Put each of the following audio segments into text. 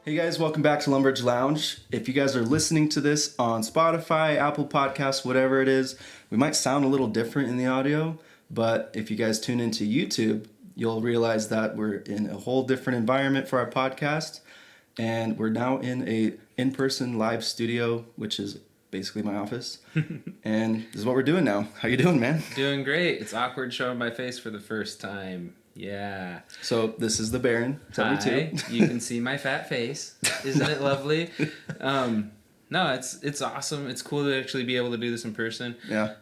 Hey guys, welcome back to Lumbridge Lounge. If you guys are listening to this on Spotify, Apple Podcasts, whatever it is, we might sound a little different in the audio, but if you guys tune into YouTube, you'll realize that we're in a whole different environment for our podcast, and we're now in a in-person live studio, which is basically my office, and this is what we're doing now. How you doing, man? Doing great. It's awkward showing my face for the first time. Yeah. So this is the Baron. Hi. You can see my fat face. Isn't it lovely? No, it's awesome. It's cool to actually be able to do this in person. Yeah.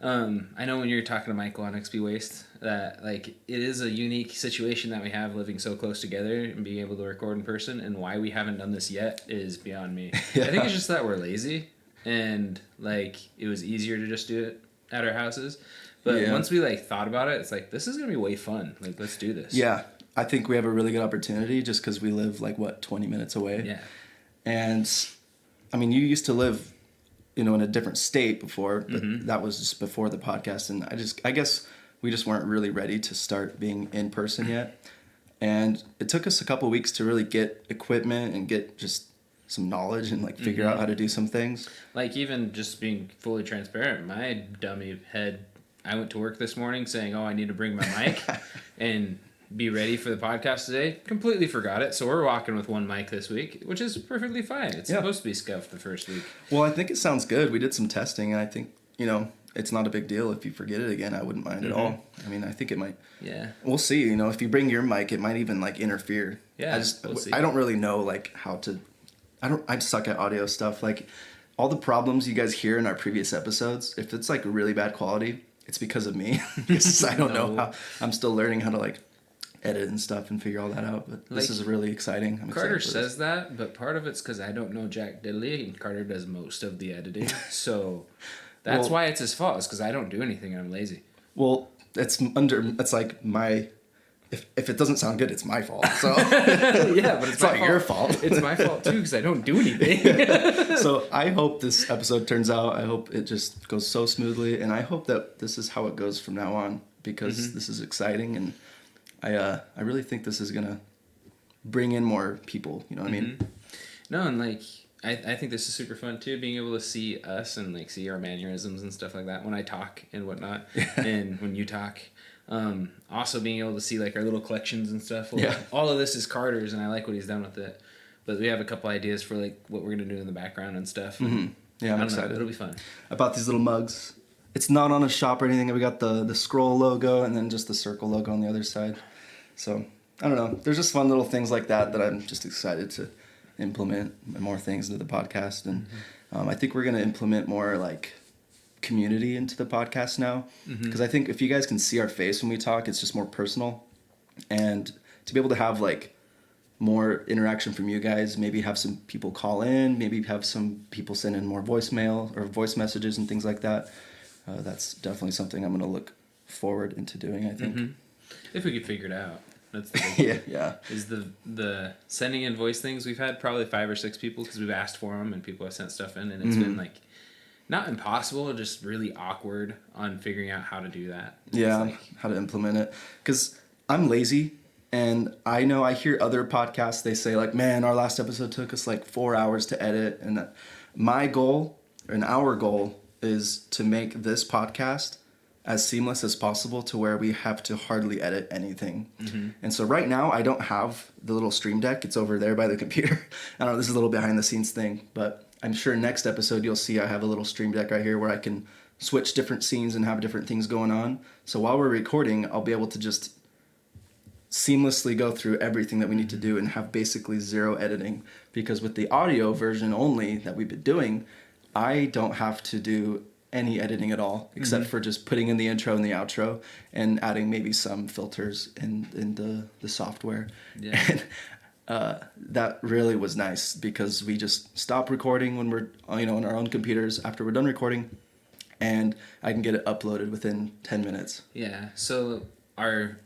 I know when you're talking to Michael on XP Waste that like it is a unique situation that we have living so close together and being able to record in person, and why we haven't done this yet is beyond me. Yeah. I think it's just that we're lazy and like it was easier to just do it at our houses. But once we like thought about it, it's like, this is going to be way fun. Like, let's do this. Yeah. I think we have a really good opportunity just because we live like, 20 minutes away? Yeah. And I mean, you used to live, in a different state before, but that was just before the podcast. And I guess we just weren't really ready to start being in person yet. And it took us a couple weeks to really get equipment and get just some knowledge and like figure out how to do some things. Like even just being fully transparent, my dummy head, I went to work this morning saying, I need to bring my mic and be ready for the podcast today. Completely forgot it. So we're walking with one mic this week, which is perfectly fine. It's supposed to be scuffed the first week. Well, I think it sounds good. We did some testing, and I think, it's not a big deal if you forget it again. I wouldn't mind at all. I mean, I think it might. Yeah. We'll see. If you bring your mic, it might even like interfere. Yeah. We'll see. I don't really know like how to. I suck at audio stuff. Like all the problems you guys hear in our previous episodes, if it's like really bad quality, it's because of me. Because I don't know how. I'm still learning how to like edit and stuff and figure all that out. But this is really exciting. Carter says that, but part of it's because I don't know Jack Diddley, and Carter does most of the editing. So that's why it's his fault. It's because I don't do anything and I'm lazy. Well, it's like my. If it doesn't sound good, it's my fault. So yeah, but it's not your fault. It's my fault too because I don't do anything. So I hope this episode turns out. I hope it just goes so smoothly, and I hope that this is how it goes from now on because this is exciting, and I really think this is gonna bring in more people. You know what I mean? No, and like I think this is super fun too, being able to see us and like see our mannerisms and stuff like that when I talk and whatnot, and when you talk. Also being able to see like our little collections and stuff. Well, all of this is Carter's, and I like what he's done with it. But we have a couple ideas for like what we're gonna do in the background and stuff. And yeah, I'm excited. It'll be fun. I bought these little mugs. It's not on a shop or anything. We got the scroll logo and then just the circle logo on the other side. So I don't know. There's just fun little things like that I'm just excited to implement more things into the podcast. And I think we're gonna implement more like community into the podcast now, because I think if you guys can see our face when we talk, it's just more personal, and to be able to have like more interaction from you guys, maybe have some people call in, maybe have some people send in more voicemail or voice messages and things like that. That's definitely something I'm going to look forward into doing, I think. If we could figure it out. That's the big yeah. Is the sending in voice things. We've had probably 5 or 6 people because we've asked for them and people have sent stuff in, and it's been like not impossible, just really awkward on figuring out how to do that. Yeah, how to implement it. Because I'm lazy, and I know I hear other podcasts, they say like, man, our last episode took us like 4 hours to edit. And my goal, and our goal, is to make this podcast as seamless as possible to where we have to hardly edit anything. And so right now, I don't have the little Stream Deck. It's over there by the computer. I don't know, this is a little behind the scenes thing, but I'm sure next episode you'll see I have a little Stream Deck right here where I can switch different scenes and have different things going on. So while we're recording, I'll be able to just seamlessly go through everything that we need to do and have basically zero editing. Because with the audio version only that we've been doing, I don't have to do any editing at all, except for just putting in the intro and the outro and adding maybe some filters in the software. Yeah. And, that really was nice because we just stop recording when we're on our own computers after we're done recording, and I can get it uploaded within 10 minutes. Yeah. So our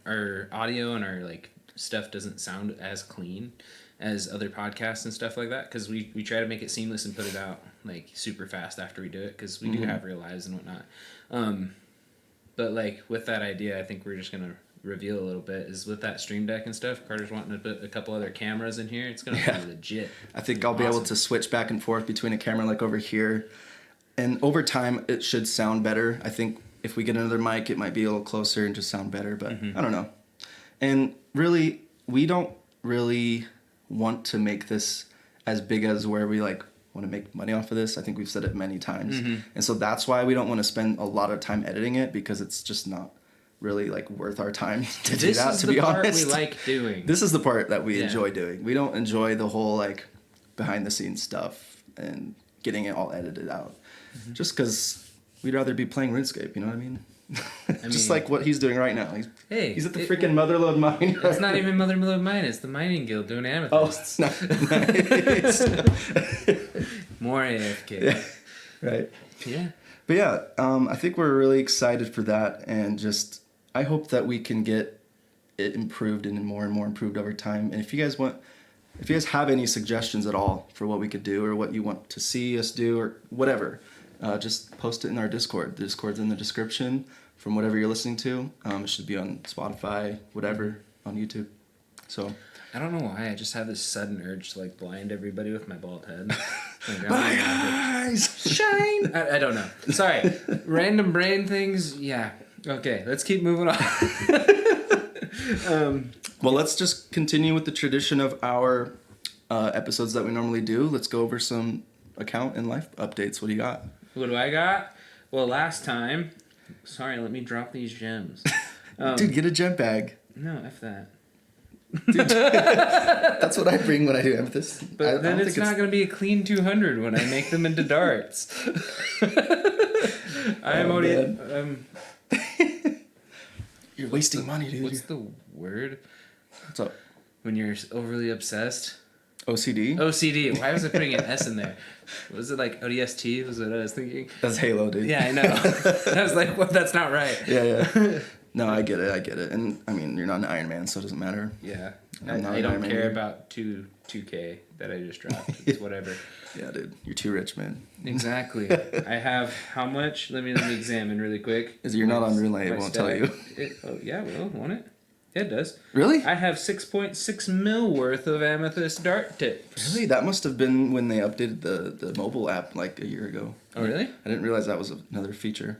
audio and our like stuff doesn't sound as clean as other podcasts and stuff like that because we try to make it seamless and put it out like super fast after we do it because we do have real lives and whatnot. But like with that idea, I think we're just gonna reveal a little bit is with that Stream Deck and stuff. Carter's wanting to put a couple other cameras in here. It's gonna be legit. I think I'll be able to switch back and forth between a camera like over here, and over time it should sound better. I think if we get another mic, it might be a little closer and just sound better. But I don't know. And really, we don't really want to make this as big as where we like want to make money off of this. I think we've said it many times. And so that's why we don't want to spend a lot of time editing it, because it's just not really like worth our time to do that, to be honest. This is the part we like doing. This is the part that we enjoy doing. We don't enjoy the whole like behind the scenes stuff and getting it all edited out. Just because we'd rather be playing RuneScape, you know what I mean? Just like what he's doing right now. He's at the freaking Motherlode mine. It's not even Motherlode Mine. It's the mining guild doing amethysts. Oh, nice. More AFK. Yeah. Right. Yeah. But yeah, I think we're really excited for that, and just I hope that we can get it improved and more improved over time. And if you guys have any suggestions at all for what we could do or what you want to see us do or whatever, just post it in our Discord. The Discord's in the description from whatever you're listening to. It should be on Spotify, whatever, on YouTube. So I don't know why I just have this sudden urge to like blind everybody with my bald head. Like, my eyes shine. I don't know. Sorry. Random brain things. Yeah. Okay. Let's keep moving on. Well, let's just continue with the tradition of our episodes that we normally do. Let's go over some account and life updates. What do you got? What do I got? Well, last time... Sorry, let me drop these gems. Dude, get a gem bag. No, F that. Dude, that's what I bring when I do amethyst. But then it's not going to be a clean 200 when I make them into darts. I'm already... You're wasting money, dude. What's the word? What's up? When you're overly obsessed? OCD? OCD. Why was I putting an S in there? Was it like ODST? Was what I was thinking? That's Halo, dude. Yeah, I know. I was like, well, that's not right. Yeah. No, I get it. And, I mean, you're not an Iron Man, so it doesn't matter. Yeah. I don't care about 2K that I just dropped. It's whatever. Yeah, dude. You're too rich, man. Exactly. I have how much? Let me examine really quick. You're not on RuneLite, it won't tell you. Yeah, well, won't it? Yeah, it does. Really? I have 6.6 mil worth of amethyst dart tips. Really? That must have been when they updated the mobile app like a year ago. Oh, really? I didn't realize that was another feature.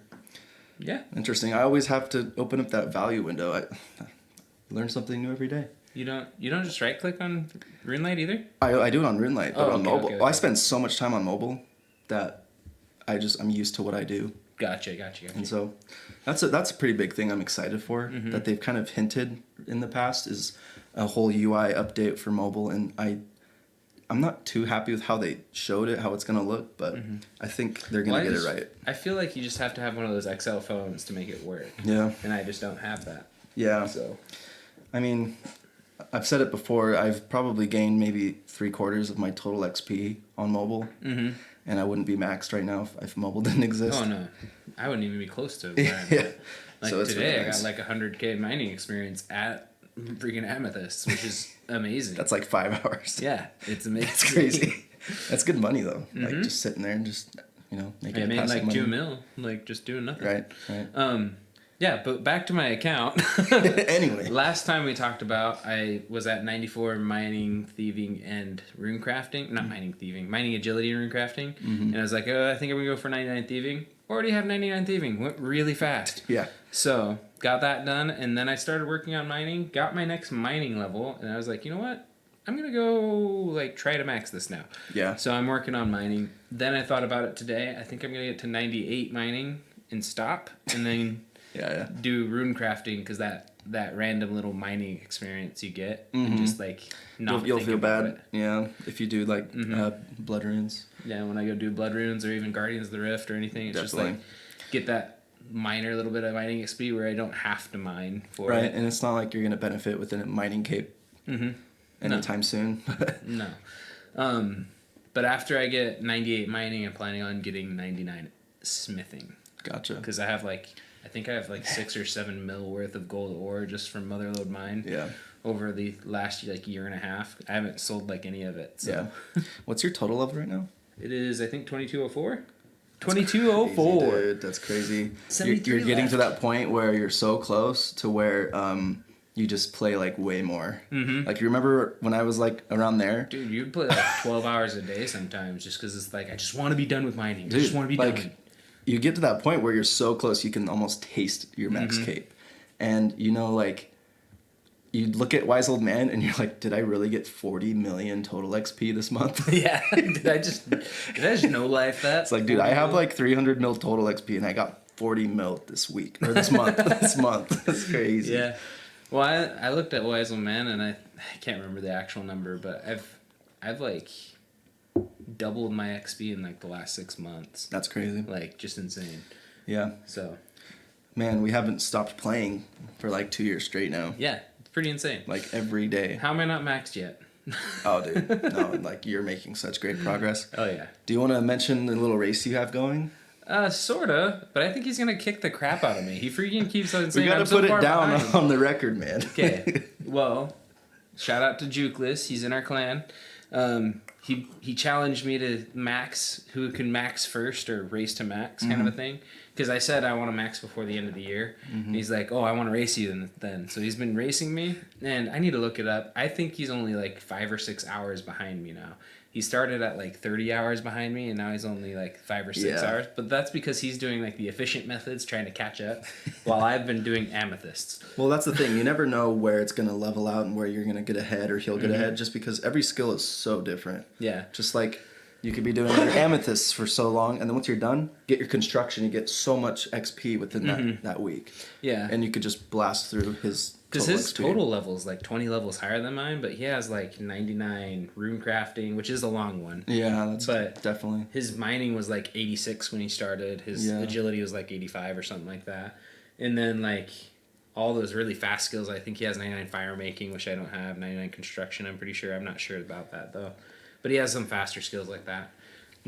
Yeah. Interesting. I always have to open up that value window. I learn something new every day. You don't just right click on RuneLite either? I do it on RuneLite, but on mobile. Okay. Well, I spend so much time on mobile that I'm used to what I do. Gotcha. And so that's a pretty big thing I'm excited for, that they've kind of hinted in the past, is a whole UI update for mobile, and I'm not too happy with how they showed it, how it's going to look, but I think they're going to get it right. I feel like you just have to have one of those XL phones to make it work. Yeah. And I just don't have that. Yeah. So, I mean, I've said it before, I've probably gained maybe 3/4 of my total XP on mobile. And I wouldn't be maxed right now if mobile didn't exist. Oh, no. I wouldn't even be close to where I'm at. Like so today, really nice. I got like 100K mining experience at freaking amethysts, which is amazing. That's like 5 hours. Yeah, it's amazing. It's crazy. That's good money, though. Like, just sitting there and just, making I made like money. 2 mil, like, just doing nothing. Right. Yeah, but back to my account. Anyway. Last time we talked about, I was at 94 mining, thieving, and rune crafting. Not mining, thieving. Mining, agility, and rune crafting. And I was like, I think I'm going to go for 99 thieving. Already have 99 thieving. Went really fast. Yeah. So, got that done. And then I started working on mining. Got my next mining level. And I was like, you know what? I'm going to go, like, try to max this now. Yeah. So, I'm working on mining. Then I thought about it today. I think I'm going to get to 98 mining and stop. And then... do rune crafting, because that random little mining experience you get, and just like not you'll feel bad it. Yeah, if you do like blood runes. Yeah, when I go do blood runes or even Guardians of the Rift or anything, it's just like get that minor little bit of mining XP where I don't have to mine for it. And it's not like you're gonna benefit with a mining cape anytime soon. No. But after I get 98 mining, I'm planning on getting 99 smithing. Gotcha. Because I think I have like 6 or 7 mil worth of gold ore just from Motherlode Mine. Yeah. Over the last year and a half. I haven't sold like any of it. So. Yeah. What's your total level right now? It is, I think, 2204. 2204. Dude, that's crazy. 73 You're getting left. to that point where you're so close to where you just play like way more. Mm-hmm. Like you remember when I was like around there? Dude, you'd play like 12 hours a day sometimes just because it's like, I just want to be done with mining. I just want to be like, done. You get to that point where you're so close you can almost taste your max cape. And you know, like, you look at Wise Old Man and you're like, did I really get 40 million total XP this month? Yeah. Did I just no life that? It's like, dude, I have like 300 mil total XP and I got 40 mil this week or this month. This month. That's crazy. Yeah. Well, I looked at Wise Old Man and I can't remember the actual number, but I've like doubled my XP in like the last 6 months. That's crazy. Like, just insane. Yeah. So. Man, we haven't stopped playing for like 2 years straight now. Yeah, it's pretty insane. Like every day. How am I not maxed yet? Oh, dude. No, like you're making such great progress. Oh, yeah. Do you want to mention the little race you have going? Sorta, but I think he's gonna kick the crap out of me. He freaking keeps on saying, We gotta I'm so put far it down behind. on the record, man. Okay, well, shout out to Jukeless. He's in our clan. He challenged me to max, who can max first or race to max kind of a thing. Because I said I want to max before the end of the year. And he's like, oh, I want to race you then. So he's been racing me, and I need to look it up. I think he's only like 5 or 6 hours behind me now. He started at like 30 hours behind me, and now he's only like 5 or 6 hours. But that's because he's doing like the efficient methods, trying to catch up, while I've been doing amethysts. Well, that's the thing. You never know where it's going to level out and where you're going to get ahead or he'll get ahead, just because every skill is so different. Yeah. Just like you could be doing your amethysts for so long, and then once you're done, get your construction, you get so much XP within that week. Yeah. And you could just blast through his Because his XP. total level is like 20 levels higher than mine, but he has like 99 rune crafting, which is a long one. Yeah, that's But definitely. His mining was like 86 when he started. His agility was like 85 or something like that. And then like all those really fast skills, I think he has 99 fire making, which I don't have. 99 construction, I'm pretty sure. I'm not sure about that though. But he has some faster skills like that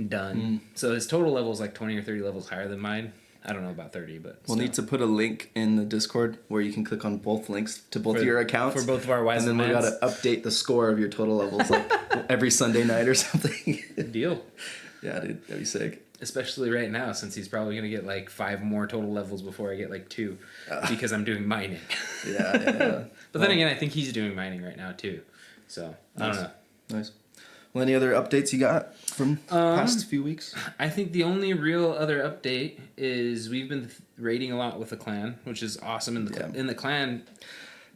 done. So his total level is like 20 or 30 levels higher than mine. I don't know about 30, but We'll need to put a link in the Discord where you can click on both links to both of your accounts. for both of our Wise And then we got to update the score of your total levels like every Sunday night or something. deal. Yeah, dude, that'd be sick. Especially right now, since he's probably going to get like 5 more total levels before I get like 2 because I'm doing mining. Yeah. But then again, I think he's doing mining right now too. So, I don't know. Nice. Well, any other updates you got from past few weeks? I think the only real other update is we've been raiding a lot with the clan, which is awesome. In the clan,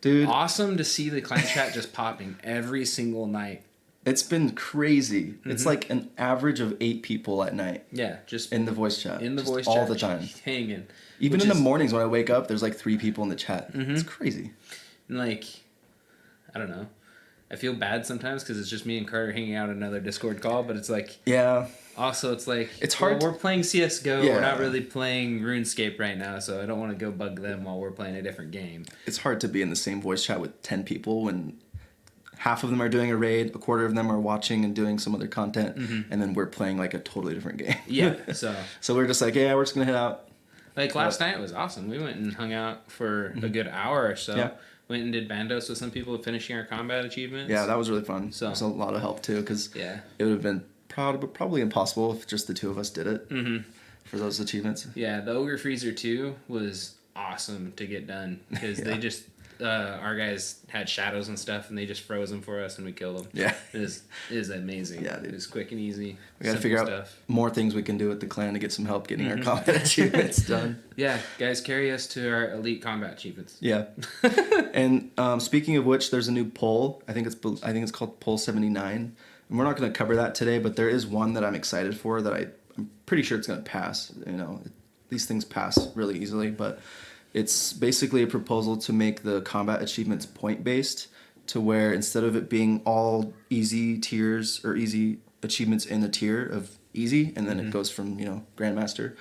Dude, awesome to see the clan chat just popping every single night. it's been crazy. It's like an average of 8 people at night. Yeah, just in the voice chat. in the just voice all chat, the time. hanging. Even in the mornings when I wake up, there's like 3 people in the chat. It's crazy. And like, I don't know. I feel bad sometimes because it's just me and Carter hanging out in another Discord call, but it's like, Yeah. also it's like, It's hard we're playing CSGO, Yeah. we're not really playing RuneScape right now, so I don't want to go bug them while we're playing a different game. It's hard to be in the same voice chat with 10 people when half of them are doing a raid, a quarter of them are watching and doing some other content, and then we're playing like a totally different game. Yeah, so So we're just like, yeah, we're just going to head out. like last night was awesome. We went and hung out for a good hour or so. Yeah. Went and did bandos with some people finishing our combat achievements. Yeah, that was really fun. So- It was a lot of help too, because Yeah. it would have been probably impossible if just the 2 of us did it for those achievements. Yeah, the Ogre Freezer 2 was awesome to get done because they just our guys had shadows and stuff and they just froze them for us and we killed them. Yeah. It is amazing. Yeah, dude. It was quick and easy. We got to simple figure out stuff. more things we can do with the clan to get some help getting our combat achievements done. Yeah, guys, carry us to our elite combat achievements. Yeah. And speaking of which, there's a new poll. I think it's called Poll 79. And we're not going to cover that today, but there is one that I'm excited for that I'm pretty sure it's going to pass. You know, these things pass really easily, but it's basically a proposal to make the combat achievements point-based, to where instead of it being all easy tiers or easy achievements in a tier of easy, and then it goes from, Grandmaster.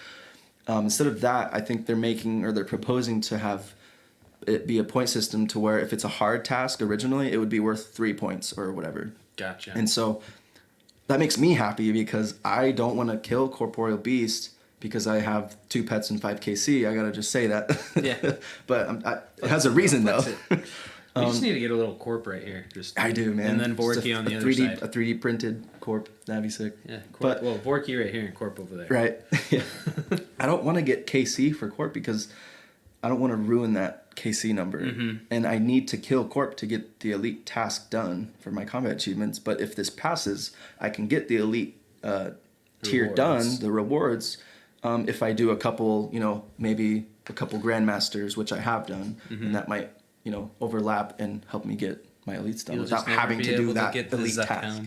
Instead of that, I think they're proposing to have it be a point system to where if it's a hard task originally, it would be worth 3 points or whatever. Gotcha. And so that makes me happy because I don't want to kill Corporeal Beast because I have 2 pets and 5 KC. I gotta just say that. Yeah. But it has a reason though. We just need to get a little corp right here. I do, man. And then Vorky on the other side. A 3D printed corp. That'd be sick. Yeah, corp. Well, Vorky right here and corp over there. Right. Yeah. I don't want to get KC for corp because I don't want to ruin that KC number. Mm-hmm. And I need to kill corp to get the elite task done for my combat achievements. But if this passes, I can get the elite tier done, the rewards, if I do a couple, maybe a couple grandmasters, which I have done, and that might, overlap and help me get my elites done without having to do that elite task.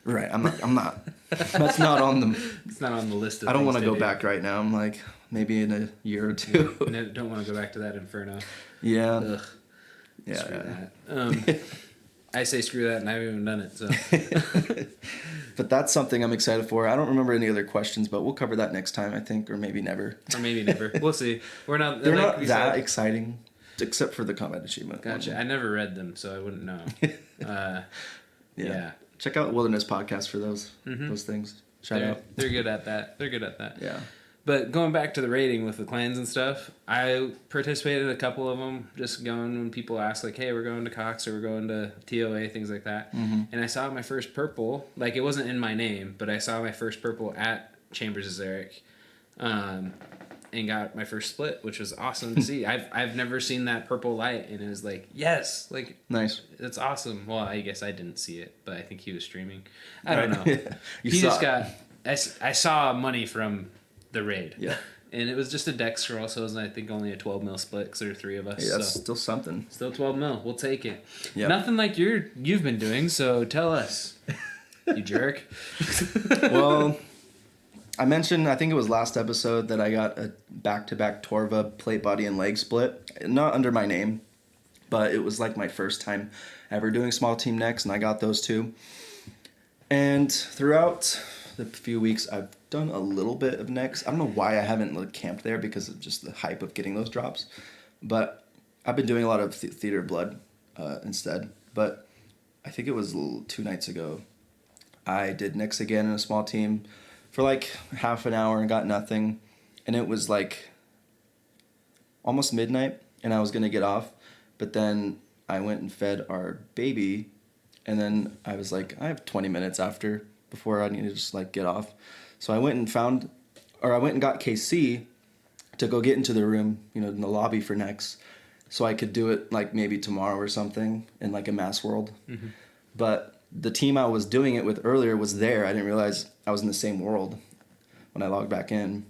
Right, I'm not. That's not on the. It's not on the list. Of I don't want to go back right now. I'm like maybe in a year or two. No, don't want to go back to that inferno. Yeah. Ugh. Yeah. Screw that. I say screw that, and I haven't even done it. So. But that's something I'm excited for. I don't remember any other questions, but we'll cover that next time, I think, or maybe never. Or maybe never. We'll see. They're not that exciting, except for the combat achievement. Gotcha. I never read them, so I wouldn't know. Yeah. Check out Wilderness Podcast for those things. Shout out. They're good at that. Yeah. But going back to the raiding with the clans and stuff, I participated in a couple of them, just going when people ask, like, hey, we're going to Cox or we're going to TOA, things like that. Mm-hmm. And I saw my first purple, like, it wasn't in my name, but I saw my first purple at Chambers' Eric, and got my first split, which was awesome to see. I've never seen that purple light, and it was like, yes, like, nice. It's awesome. Well, I guess I didn't see it, but I think he was streaming. I don't know. I saw money from the raid. Yeah. And it was just a deck scroll, so it was, I think, only a 12 mil split because there were 3 of us. Yeah, that's still something. Still 12 mil. We'll take it. Yep. Nothing like you've been doing, so tell us. You jerk. Well, I mentioned, I think it was last episode, that I got a back-to-back Torva plate, body, and leg split. Not under my name, but it was like my first time ever doing small team necks, and I got those 2. And throughout the few weeks, I've done a little bit of necks. I don't know why I haven't camped there because of just the hype of getting those drops. But I've been doing a lot of Theater of Blood instead. But I think it was 2 nights ago, I did necks again in a small team for like half an hour and got nothing. And it was like almost midnight and I was going to get off. But then I went and fed our baby. And then I was like, I have 20 minutes before I need to just like get off. So I went and got KC to go get into the room, in the lobby for necks, so I could do it like maybe tomorrow or something in like a mass world. Mm-hmm. But the team I was doing it with earlier was there. I didn't realize I was in the same world when I logged back in,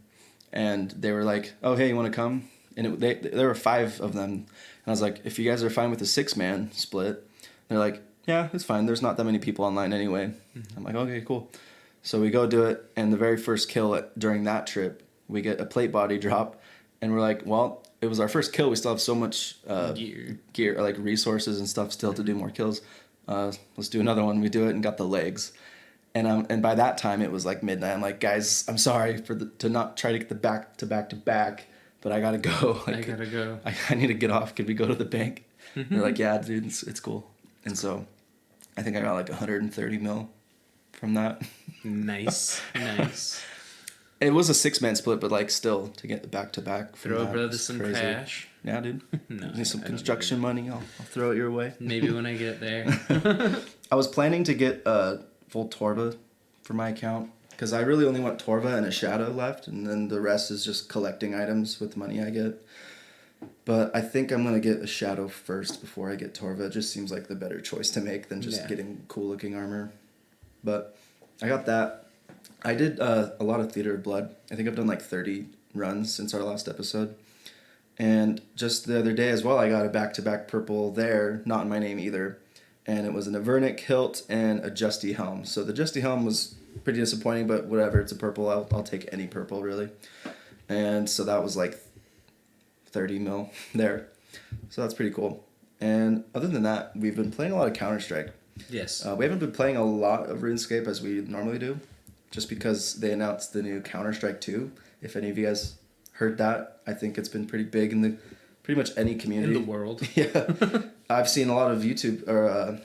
and they were like, "Oh, hey, you want to come?" And there were 5 of them, and I was like, "If you guys are fine with a 6-man split," they're like, "Yeah, it's fine. There's not that many people online anyway." Mm-hmm. I'm like, "Okay, cool." So we go do it, and the very first kill during that trip, we get a plate body drop, and we're like, well, it was our first kill. We still have so much gear, like resources and stuff still to do more kills. Let's do another one. We do it and got the legs. And by that time, it was like midnight. I'm like, guys, I'm sorry to not try to get the back to back, but I got to go. I got to go. I need to get off. Could we go to the bank? Mm-hmm. They're like, yeah, dude, it's cool. And so I think I got like 130 mil from that. Nice. It was a 6-man split, but like still to get the back-to-back. Throw a brother some crazy cash. Yeah, dude. No, need some construction money. I'll throw it your way. Maybe when I get there. I was planning to get a full Torva for my account because I really only want Torva and a Shadow left, and then the rest is just collecting items with money I get. But I think I'm going to get a Shadow first before I get Torva. It just seems like the better choice to make than just getting cool-looking armor. But I got that. I did a lot of Theater of Blood. I think I've done like 30 runs since our last episode. And just the other day as well, I got a back-to-back purple there, not in my name either. And it was an Avernic hilt and a Justy helm. So the Justy helm was pretty disappointing, but whatever, it's a purple. I'll take any purple, really. And so that was like 30 mil there. So that's pretty cool. And other than that, we've been playing a lot of Counter-Strike. Yes. We haven't been playing a lot of RuneScape as we normally do, just because they announced the new Counter-Strike 2. If any of you guys heard that, I think it's been pretty big in pretty much any community. In the world. Yeah. I've seen a lot of OSRS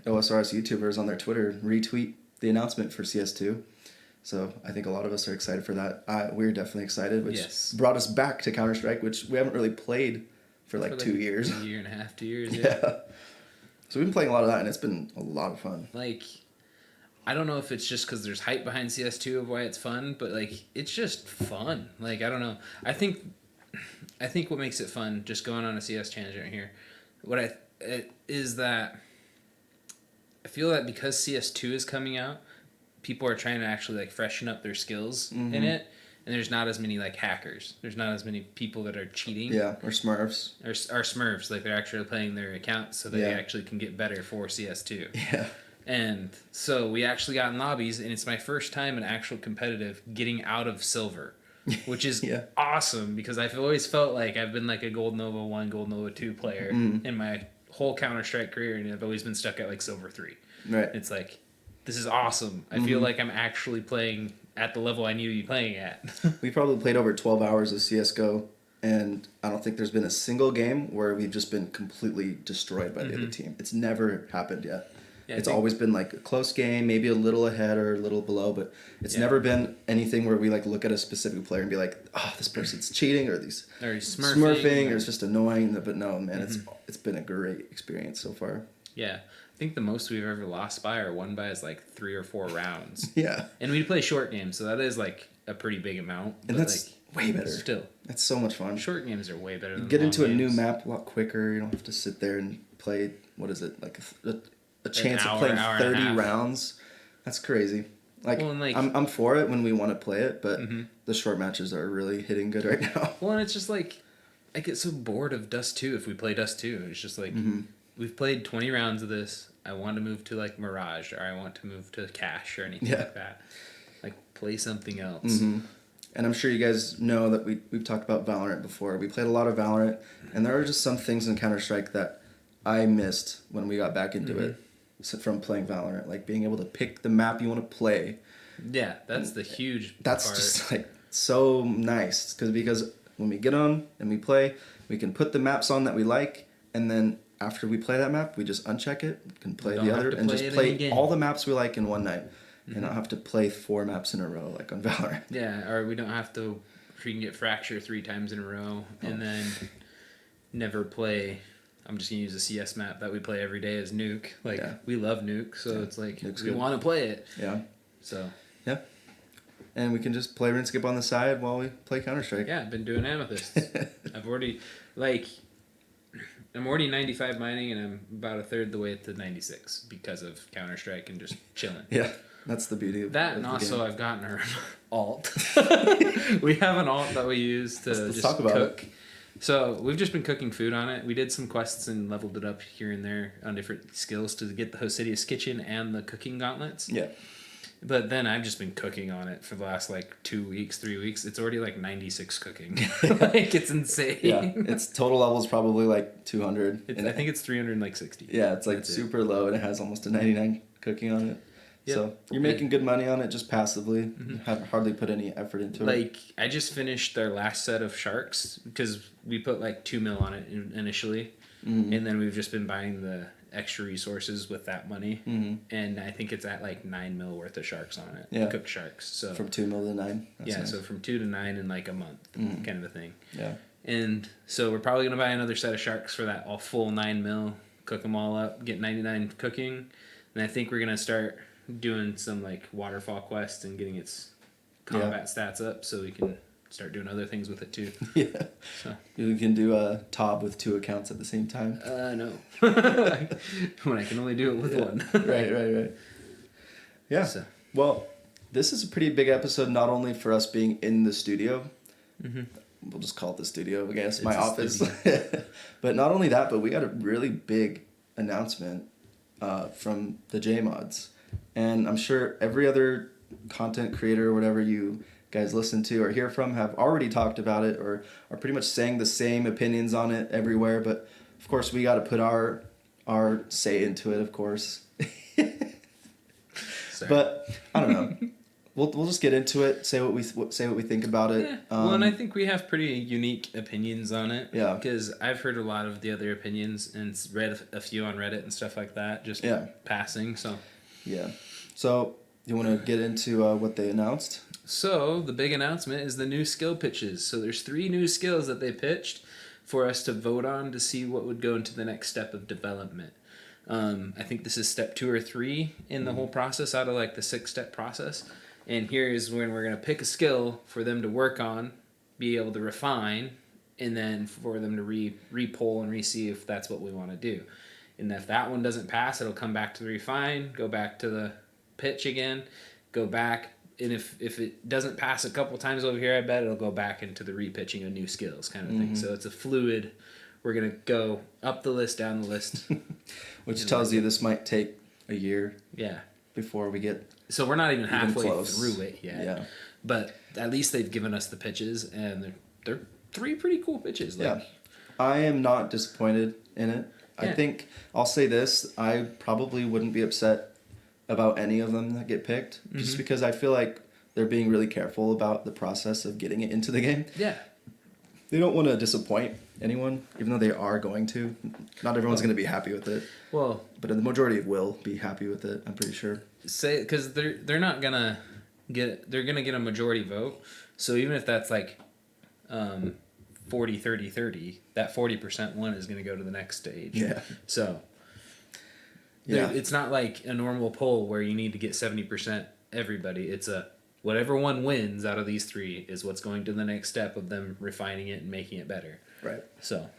YouTubers on their Twitter retweet the announcement for CS2. So I think a lot of us are excited for that. We're definitely excited, which brought us back to Counter-Strike, which we haven't really played for like 2 years. A year and a half, 2 years. Yeah. So we've been playing a lot of that, and it's been a lot of fun. Like, I don't know if it's just because there's hype behind CS2 of why it's fun, but like it's just fun. Like, I don't know. I think what makes it fun, just going on a CS tangent here, is that I feel that because CS2 is coming out, people are trying to actually like freshen up their skills in it, and there's not as many like hackers. There's not as many people that are cheating. Yeah, or Smurfs. Or Smurfs, like they're actually playing their accounts so they actually can get better for CS2. Yeah. And so we actually got in lobbies, and it's my first time in actual competitive getting out of silver, which is awesome because I've always felt like I've been like a Gold Nova 1, Gold Nova 2 player in my whole Counter-Strike career, and I've always been stuck at like Silver 3. Right. It's like, this is awesome. I feel like I'm actually playing at the level I need to be playing at. We probably played over 12 hours of CSGO, and I don't think there's been a single game where we've just been completely destroyed by the other team. It's never happened yet. Yeah, it's always been like a close game, maybe a little ahead or a little below, but it's never been anything where we like look at a specific player and be like, oh, this person's cheating or he's smurfing or it's just annoying. But no, man, it's been a great experience so far. Yeah. I think the most we've ever lost by or won by is like 3 or 4 rounds. Yeah. And we play short games, so that is like a pretty big amount. And that's like, way better. Still. That's so much fun. Short games are way better than you get into a games. new map a lot quicker. You don't have to sit there and play, what is it, like a chance of playing 30 rounds. That's crazy. Like, I'm for it when we want to play it, but the short matches are really hitting good right now. Well, and it's just like, I get so bored of Dust 2 if we play Dust 2. It's just like, we've played 20 rounds of this. I want to move to like Mirage, or I want to move to Cash or anything like that. Like, play something else. And I'm sure you guys know that we've talked about Valorant before. We played a lot of Valorant, and there are just some things in Counter-Strike that I missed when we got back into it from playing Valorant. Like being able to pick the map you want to play. Yeah, that's the huge That's part. Just like so nice. Because when we get on and we play, we can put the maps on that we like, and then after we play that map, we just uncheck it, can play the other, and just play all the maps we like in one night. And not have to play 4 maps in a row like on Valorant. Yeah, or we don't have to freaking get Fracture 3 times in a row and then never play. I'm just going to use a CS map that we play every day as Nuke. Like, we love Nuke, so it's like, we want to play it. Yeah. So. Yeah. And we can just play RuneScape on the side while we play Counter-Strike. Yeah, I've been doing Amethysts. I'm already 95 mining, and I'm about a third the way to 96 because of Counter-Strike and just chilling. Yeah. That's the beauty of that, and also I've gotten our alt. We have an alt that we use to let's just talk about cook. It. So we've just been cooking food on it. We did some quests and leveled it up here and there on different skills to get the Hosidius Kitchen and the cooking gauntlets. Yeah. But then I've just been cooking on it for the last like 2 weeks, 3 weeks. It's already like 96 cooking. Like, it's insane. Yeah, its total level is probably like 200. I think it's 360. Yeah, it's like super low, and it has almost a 99 cooking on it. Yep. So you're making good money on it just passively. You haven't hardly put any effort into it. Like, I just finished our last set of sharks because we put like 2 mil on it initially. And then we've just been buying the extra resources with that money. And I think it's at like 9 mil worth of sharks on it. Yeah. Cooked sharks. So from 2 mil to 9. That's nice. So from 2 to 9 in like a month kind of a thing. Yeah. And so we're probably going to buy another set of sharks for that all full 9 mil. Cook them all up. Get 99 cooking. And I think we're going to start doing some like waterfall quests and getting its combat stats up so we can start doing other things with it too. Yeah. So you can do a TOB with 2 accounts at the same time. No. When I can only do it with one. Right. Yeah. So. Well, this is a pretty big episode, not only for us being in the studio. We'll just call it the studio, I guess, my office. But not only that, but we got a really big announcement from the J-Mods. And I'm sure every other content creator or whatever you guys listen to or hear from have already talked about it or are pretty much saying the same opinions on it everywhere. But, of course, we got to put our say into it, of course. But, I don't know. We'll just get into it, say what we think about it. Yeah. Well, and I think we have pretty unique opinions on it. Yeah. Because I've heard a lot of the other opinions and read a few on Reddit and stuff like that, just passing. So. Yeah. So you want to get into what they announced? So the big announcement is the new skill pitches. So there's 3 new skills that they pitched for us to vote on to see what would go into the next step of development. I think this is step 2 or 3 in the whole process out of like the 6-step process. And here is when we're going to pick a skill for them to work on, be able to refine, and then for them to re-poll and re-see if that's what we want to do. And if that one doesn't pass, it'll come back to the refine, go back to the pitch again, go back. And if it doesn't pass a couple times over here, I bet it'll go back into the repitching of new skills kind of thing. So it's a fluid. We're going to go up the list, down the list. Which tells you this might take a year. Yeah. Before we get. So we're not even halfway close. through it yet. Yeah. But at least they've given us the pitches, and they're 3 pretty cool pitches. Like, yeah. I am not disappointed in it. Yeah. I think I'll say this: I probably wouldn't be upset about any of them that get picked, just because I feel like they're being really careful about the process of getting it into the game. Yeah. They don't want to disappoint anyone, even though they are going to. Not everyone's going to be happy with it. Well, but the majority will be happy with it, I'm pretty sure. Say, because they're not gonna get a majority vote. So even if that's like 40, 30, 30, that 40% one is going to go to the next stage. Yeah. So it's not like a normal poll where you need to get 70% everybody. It's whatever one wins out of these 3 is what's going to the next step of them refining it and making it better. Right. So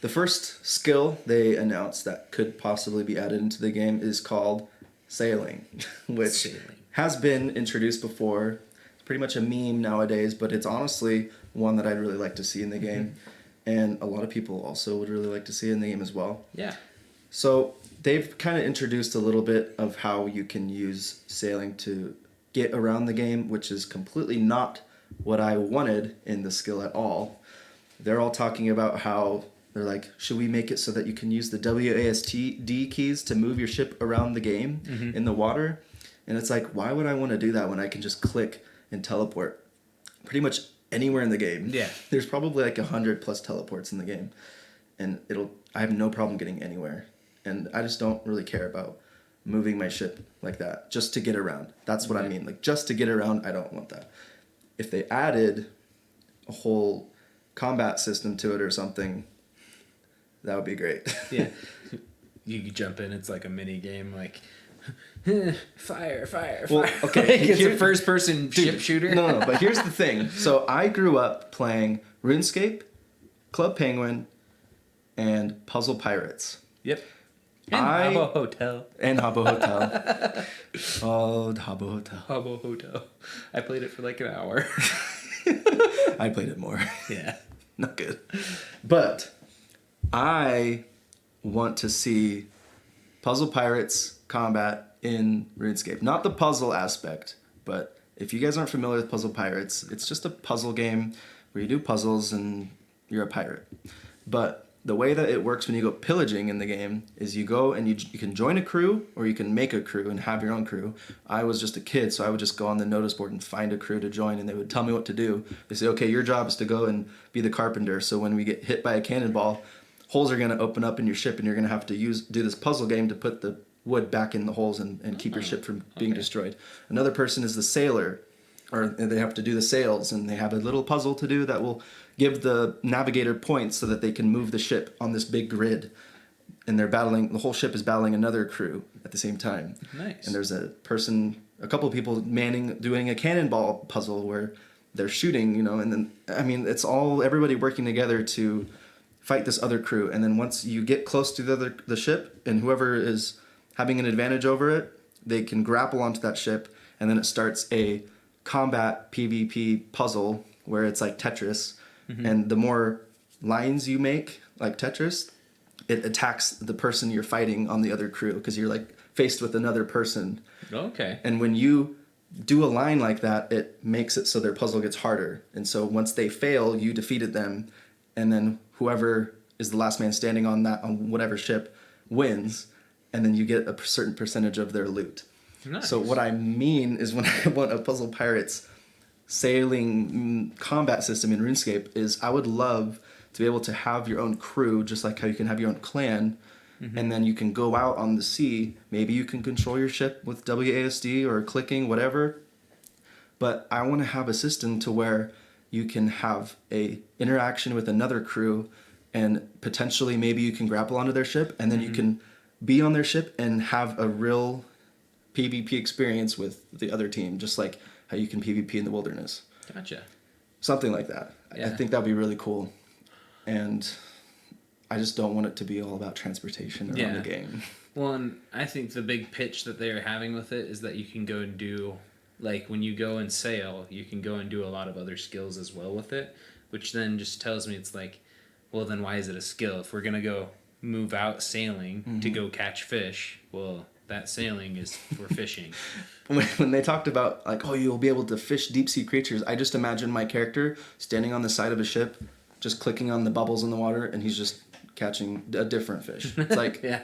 the first skill they announced that could possibly be added into the game is called sailing, which has been introduced before. It's pretty much a meme nowadays, but it's honestly one that I'd really like to see in the game. And a lot of people also would really like to see in the game as well. Yeah. So they've kind of introduced a little bit of how you can use sailing to get around the game, which is completely not what I wanted in the skill at all. They're all talking about how they're like, should we make it so that you can use the WASD keys to move your ship around the game in the water? And it's like, why would I want to do that when I can just click and teleport pretty much anywhere in the game? Yeah. There's probably like 100 plus teleports in the game. And I have no problem getting anywhere. And I just don't really care about moving my ship like that just to get around. That's what I mean. Like, just to get around, I don't want that. If they added a whole combat system to it or something, that would be great. Yeah. You could jump in, it's like a mini game, like fire. Well, okay. It's a first person ship shooter. No, but here's the thing. So I grew up playing RuneScape, Club Penguin, and Puzzle Pirates. Yep. And Habbo Hotel. Oh, Habbo Hotel. Habbo Hotel. I played it for like an hour. I played it more. Yeah. Not good. But I want to see Puzzle Pirates combat in RuneScape. Not the puzzle aspect, but if you guys aren't familiar with Puzzle Pirates, it's just a puzzle game where you do puzzles and you're a pirate. But the way that it works when you go pillaging in the game is you go and you can join a crew or you can make a crew and have your own crew. I was just a kid, so I would just go on the notice board and find a crew to join, and they would tell me what to do. They say, okay, your job is to go and be the carpenter, so when we get hit by a cannonball, holes are going to open up in your ship and you're going to have to do this puzzle game to put the wood back in the holes and keep your ship from being destroyed. Another person is the sailor, or they have to do the sails, and they have a little puzzle to do that will give the navigator points so that they can move the ship on this big grid. And the whole ship is battling another crew at the same time. Nice. And there's a couple of people doing a cannonball puzzle where they're shooting, and then, it's all everybody working together to fight this other crew. And then once you get close to the ship, and whoever is having an advantage over it, they can grapple onto that ship, and then it starts a combat PvP puzzle where it's like Tetris. And the more lines you make, like Tetris, it attacks the person you're fighting on the other crew because you're like faced with another person. Okay. And when you do a line like that, it makes it so their puzzle gets harder. And so once they fail, you defeated them, and then whoever is the last man standing on whatever ship wins, and then you get a certain percentage of their loot. Nice. So what I mean is, when I want a Puzzle Pirates sailing combat system in RuneScape, is I would love to be able to have your own crew, just like how you can have your own clan, and then you can go out on the sea. Maybe you can control your ship with WASD or clicking, whatever. But I want to have a system to where you can have a interaction with another crew, and potentially maybe you can grapple onto their ship, and then you can be on their ship and have a real PvP experience with the other team, just like how you can PvP in the wilderness. Gotcha. Something like that. Yeah. I think that'd be really cool. And I just don't want it to be all about transportation around the game. Well, and I think the big pitch that they are having with it is that you can go and do, like, when you go and sail, you can go and do a lot of other skills as well with it, which then just tells me it's like, well, then why is it a skill? If we're going to go move out sailing to go catch fish, well, that sailing is for fishing. When they talked about, like, oh, you'll be able to fish deep-sea creatures, I just imagine my character standing on the side of a ship, just clicking on the bubbles in the water, and he's just catching a different fish. It's like... Yeah.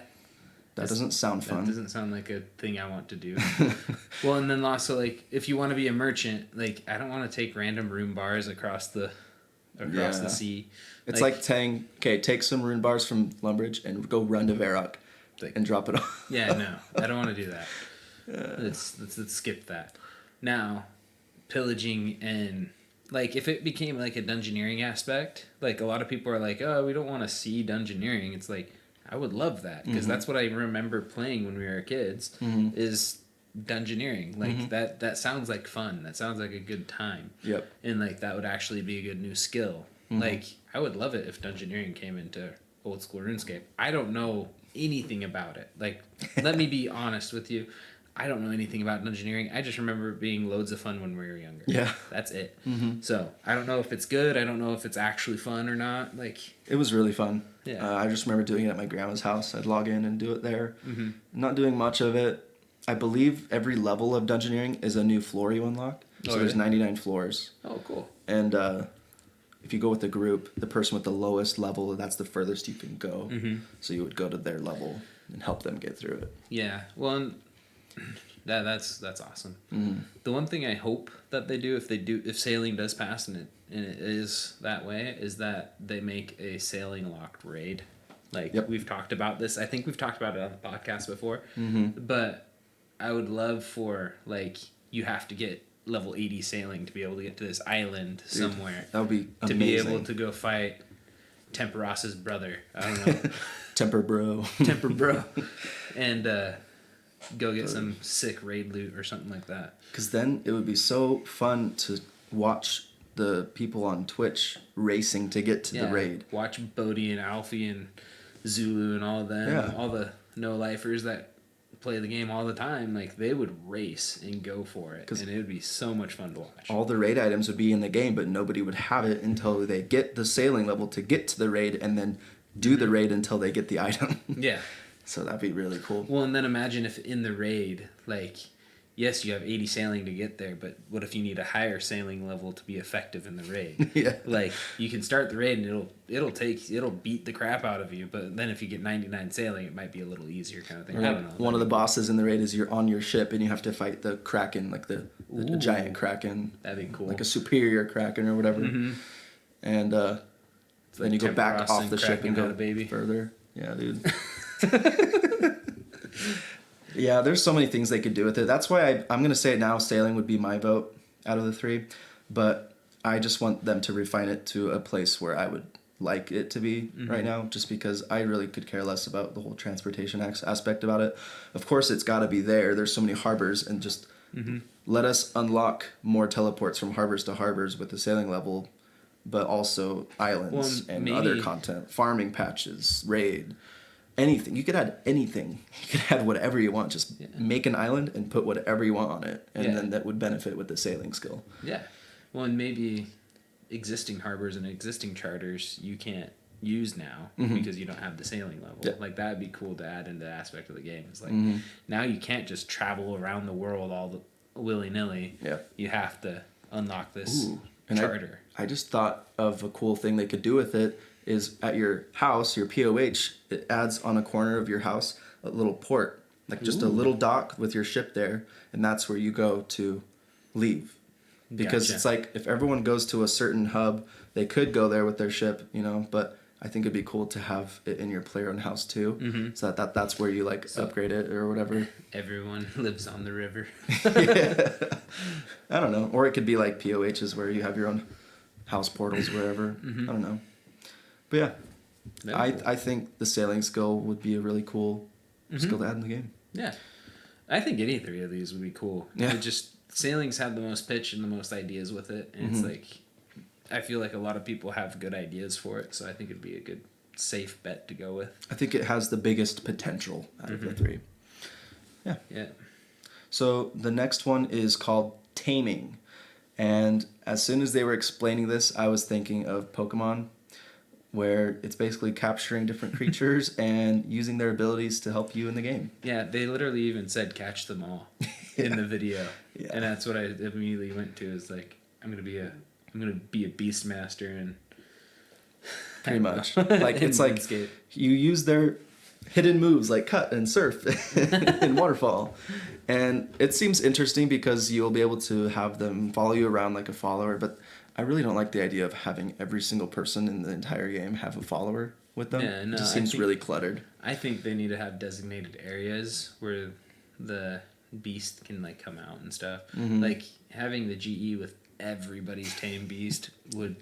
That doesn't sound fun. That doesn't sound like a thing I want to do. Well, and then also, like, if you want to be a merchant, like, I don't want to take random rune bars across the sea. It's like saying, okay, take some rune bars from Lumbridge and go run to Varrock and drop it off. Yeah, no, I don't want to do that. Let's skip that. Now, pillaging and, like, if it became like a dungeoneering aspect, like, a lot of people are like, oh, we don't want to see dungeoneering. It's like, I would love that, because that's what I remember playing when we were kids, is dungeoneering. Like, that sounds like fun. That sounds like a good time. Yep. And, like, that would actually be a good new skill. Like, I would love it if dungeoneering came into old school RuneScape. I don't know anything about it. Like, let me be honest with you. I don't know anything about dungeoneering. I just remember it being loads of fun when we were younger. Yeah. That's it. So, I don't know if it's good. I don't know if it's actually fun or not. Like, it was really fun. Yeah. I just remember doing it at my grandma's house. I'd log in and do it there. Not doing much of it. I believe every level of dungeoneering is a new floor you unlock. So there's 99 floors. Oh, cool. And if you go with a group, the person with the lowest level, that's the furthest you can go. So you would go to their level and help them get through it. Yeah. Well, and that's awesome. The one thing I hope that they do, if sailing does pass and it is that way, is that they make a sailing locked raid. Like, we've talked about this. I think we've talked about it on the podcast before. But I would love for, like, you have to get level 80 sailing to be able to get to this island somewhere. That would be amazing. To be able to go fight Temperos's brother. I don't know. Temper bro. And go get some sick raid loot or something like that. Because then it would be so fun to watch the people on Twitch racing to get to the raid. Watch Bodhi and Alfie and Zulu and all of them, all the no-lifers that play the game all the time. Like, they would race and go for it, and it would be so much fun to watch. All the raid items would be in the game, but nobody would have it until they get the sailing level to get to the raid, and then do the raid until they get the item. Yeah. So that'd be really cool. Well, and then imagine if in the raid, like, yes, you have 80 sailing to get there, but what if you need a higher sailing level to be effective in the raid? Yeah. Like, you can start the raid and it'll beat the crap out of you, but then if you get 99 sailing, it might be a little easier kind of thing. Right. I don't know. One of the bosses in the raid is you're on your ship and you have to fight the Kraken, like the giant Kraken. That'd be cool. Like a superior Kraken or whatever. And then you go back off the ship and go further. Yeah, dude. Yeah, there's so many things they could do with it. That's why I'm going to say it now. Sailing would be my vote out of the three. But I just want them to refine it to a place where I would like it to be right now, just because I really could care less about the whole transportation aspect about it. Of course, it's got to be there. There's so many harbors, and just let us unlock more teleports from harbors to harbors with the sailing level, but also islands and other content, farming patches, raid. Anything. You could add anything. You could add whatever you want. Just make an island and put whatever you want on it. And then that would benefit with the sailing skill. Yeah. Well, and maybe existing harbors and existing charters you can't use now because you don't have the sailing level. Yeah. Like, that would be cool to add into the aspect of the game. It's like, now you can't just travel around the world all willy-nilly. Yeah. You have to unlock this charter. I just thought of a cool thing they could do with it. Is at your house, your POH, it adds on a corner of your house a little port, like just a little dock with your ship there, and that's where you go to leave. Because it's like, if everyone goes to a certain hub, they could go there with their ship, but I think it'd be cool to have it in your player-owned house too, so that's where you upgrade it or whatever. Everyone lives on the river. Yeah. I don't know, or it could be like POHs where you have your own house portals wherever. I don't know. But yeah, I think the sailing skill would be a really cool skill to add in the game. Yeah. I think any three of these would be cool. Yeah. It just, sailing's had the most pitch and the most ideas with it. And it's like, I feel like a lot of people have good ideas for it. So I think it'd be a good, safe bet to go with. I think it has the biggest potential out of the three. Yeah. Yeah. So the next one is called Taming. And as soon as they were explaining this, I was thinking of Pokemon, where it's basically capturing different creatures and using their abilities to help you in the game. Yeah, they literally even said catch them all in the video. Yeah. And that's what I immediately went to, is like, I'm gonna be a Beastmaster and Pretty much. Like, it's like you use their hidden moves like cut and surf and waterfall. And it seems interesting because you'll be able to have them follow you around like a follower, but I really don't like the idea of having every single person in the entire game have a follower with them. Yeah, no, it just seems really cluttered. I think they need to have designated areas where the beast can like come out and stuff. Like having the GE with everybody's tame beast would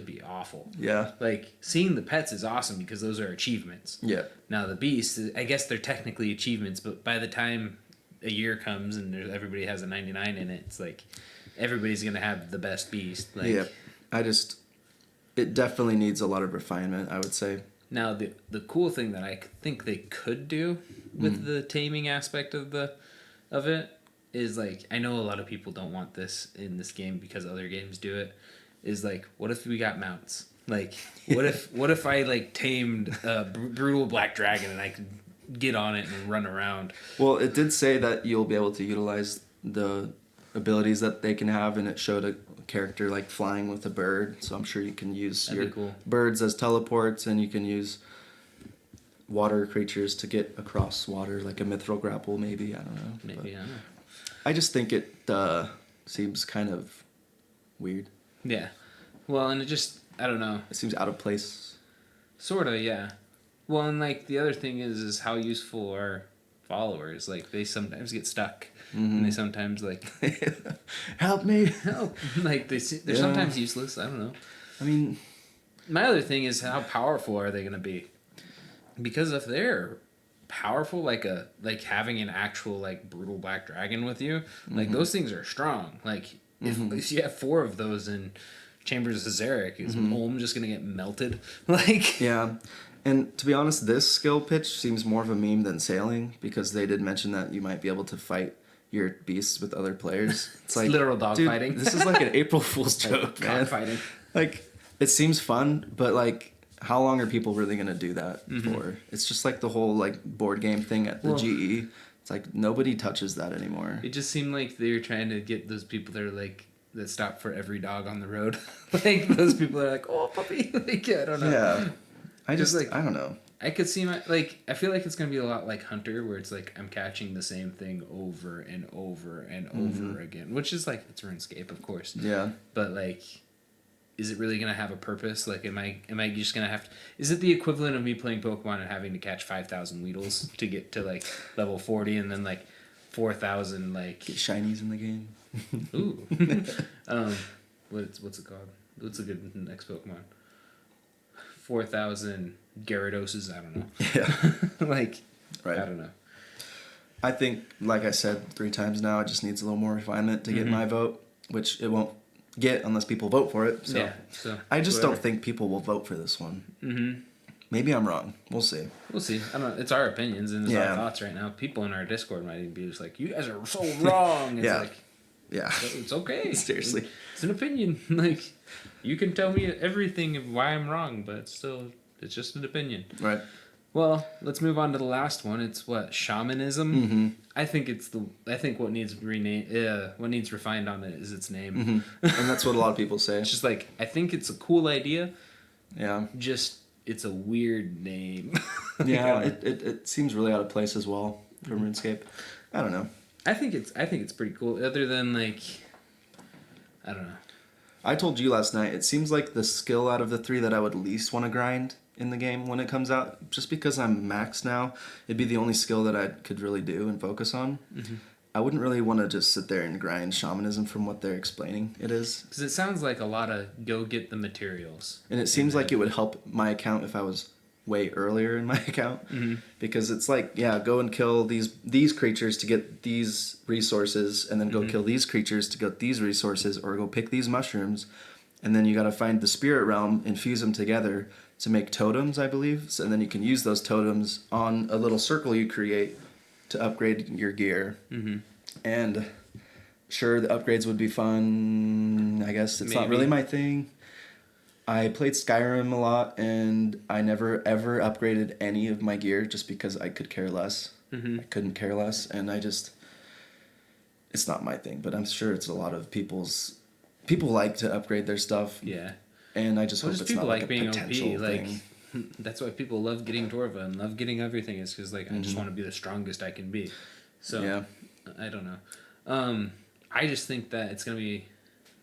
be awful. Yeah. Like seeing the pets is awesome because those are achievements. Yeah. Now the beast, I guess they're technically achievements, but by the time a year comes and everybody has a 99 in it, it's like everybody's gonna have the best beast. Like, yeah. It definitely needs a lot of refinement, I would say. Now the cool thing that I think they could do with the taming aspect of it is, like, I know a lot of people don't want this in this game because other games do it, is like, what if we got mounts? Like, what if I like tamed a brutal black dragon and I could get on it and run around? Well, it did say that you'll be able to utilize the abilities that they can have, and it showed a character like flying with a bird, so I'm sure you can use That'd be cool. birds as teleports, and you can use water creatures to get across water, like a mithril grapple maybe, I don't know. Maybe, I don't know. I just think it seems kind of weird. Yeah. Well, and it just, I don't know. It seems out of place. Sorta, yeah. Well, and like the other thing is how useful are followers? Like they sometimes get stuck, and they sometimes like help me. help. Like they're sometimes useless. I don't know. I mean, my other thing is how powerful are they gonna be? Because if they're powerful, like having an actual like brutal black dragon with you, like those things are strong. Like if you have 4 of those in Chambers of Zarek, is Olm just gonna get melted? Like, yeah. And to be honest, this skill pitch seems more of a meme than sailing, because they did mention that you might be able to fight your beasts with other players. It's like literal dog dude, fighting. This is like an April Fool's joke, man. fighting. Like, it seems fun, but like, how long are people really gonna do that for? It's just like the whole like board game thing at the GE. It's like nobody touches that anymore. It just seemed like they were trying to get those people that are like that stop for every dog on the road. Like those people are like, oh puppy. Like, I don't know. Yeah. I just like, I don't know. I could see I feel like it's gonna be a lot like Hunter, where it's like I'm catching the same thing over and over and over again, which is like it's RuneScape, of course. Yeah. But like, is it really gonna have a purpose? Like, am I just gonna have to? Is it the equivalent of me playing Pokemon and having to catch 5,000 Weedles to get to like level 40, and then like 4,000 like Get shinies in the game. ooh, what's it called? What's a good next Pokemon? 4,000 Gyarados, I don't know. Yeah. Like, Right. I don't know. I think, like I said 3 times now, it just needs a little more refinement to get my vote, which it won't get unless people vote for it. So, Yeah, so I just whatever. don't think people will vote for this one. Maybe I'm wrong. We'll see. We'll see. I don't know. It's our opinions and it's our thoughts right now. People in our Discord might even be just like, you guys are so wrong. It's like, yeah. it's okay. Seriously. It's an opinion. Like, you can tell me everything of why I'm wrong, but it's just an opinion. Right. Well, let's move on to the last one. It's what, shamanism? I think what needs what needs refined on it is its name. And that's what a lot of people say. It's just like, I think it's a cool idea. Yeah. Just, it's a weird name. Yeah, it seems really out of place as well for RuneScape. I don't know. I think it's pretty cool. Other than like, I don't know. I told you last night, it seems like the skill out of the 3 that I would least want to grind in the game when it comes out. Just because I'm max now, it'd be the only skill that I could really do and focus on. I wouldn't really want to just sit there and grind shamanism from what they're explaining it is. Because it sounds like a lot of go get the materials. And it seems like it would help my account if I was way earlier in my account. Mm-hmm. Because it's like, yeah, go and kill these creatures to get these resources, and then go kill these creatures to get these resources, or go pick these mushrooms. And then you got to find the spirit realm, infuse them together to make totems, I believe. So, and then you can use those totems on a little circle you create to upgrade your gear. Mm-hmm. And sure, the upgrades would be fun. I guess it's not really my thing. I played Skyrim a lot, and I never ever upgraded any of my gear just because I could care less. Mm-hmm. I couldn't care less, and it's not my thing, but I'm sure it's a lot of people like to upgrade their stuff. Yeah. And I just hope it's not like a being potential OP. thing. Like, that's why people love getting Dwarva and love getting everything, is because, like, I just want to be the strongest I can be. So, yeah. I don't know. I just think that it's going to be